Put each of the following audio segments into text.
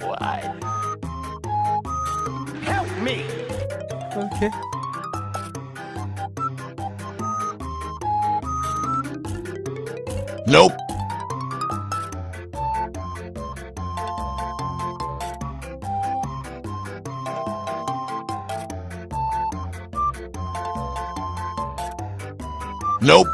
boy. Help me. Okay. Nope. Nope.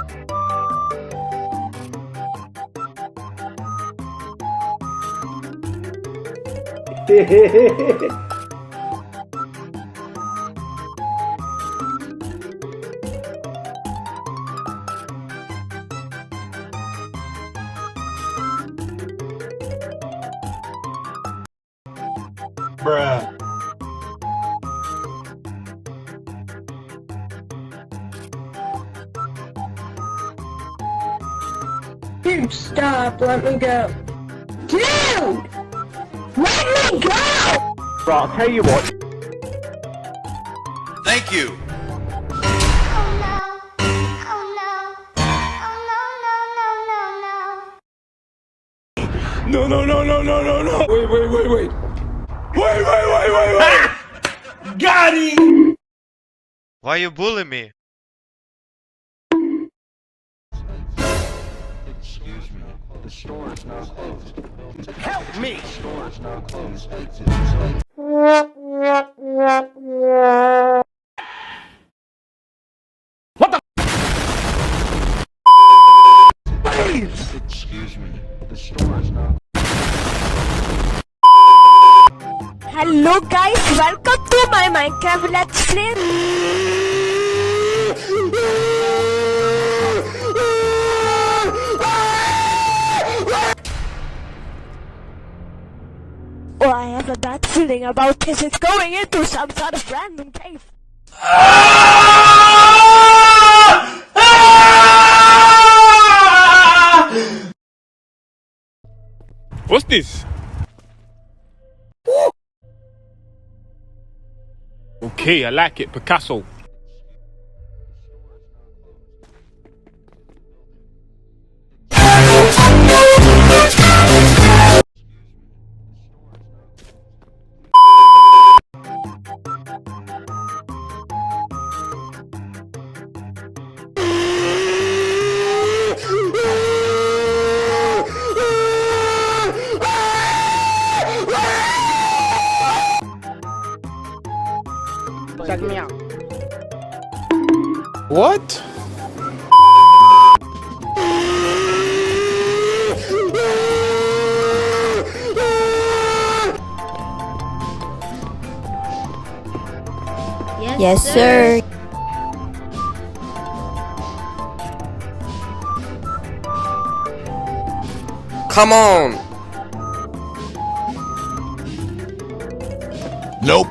Bruh. Dude, stop. Let me go. Dude! Let me go! Right, I'll tell you what. Thank you. No. Wait. Got him! Why you bully me? Excuse me, the store is now closed. Help me. The store is now closed. Please! Excuse me, the store is now Hello guys, welcome to my Minecraft Let's Play. Oh, I have a bad feeling about this. It's going into some sort of random cave. What's this? Okay, I like it. Picasso. Check me out. What? Yes, sir. Come on! Nope.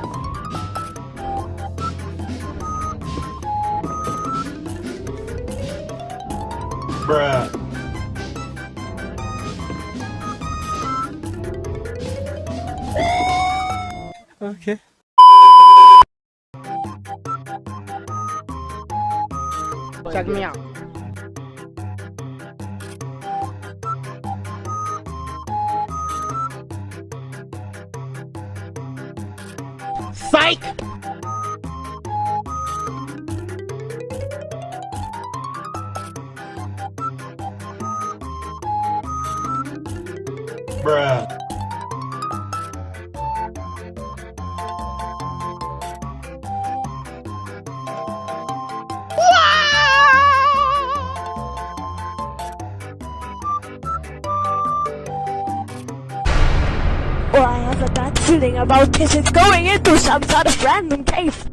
Bruh. Okay. Check me out. Psych! Bruh. Oh, I have a bad feeling about this. It's going into some sort of random cave.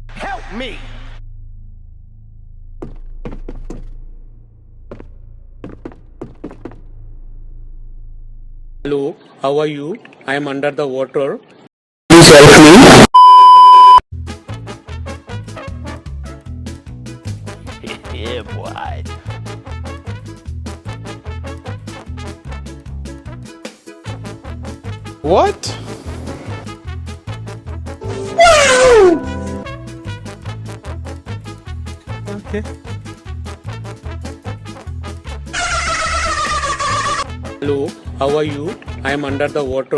Help me. Hello, how are you? I am under the water. Yeah, boy. What? Okay. Hello, how are you? I am under the water.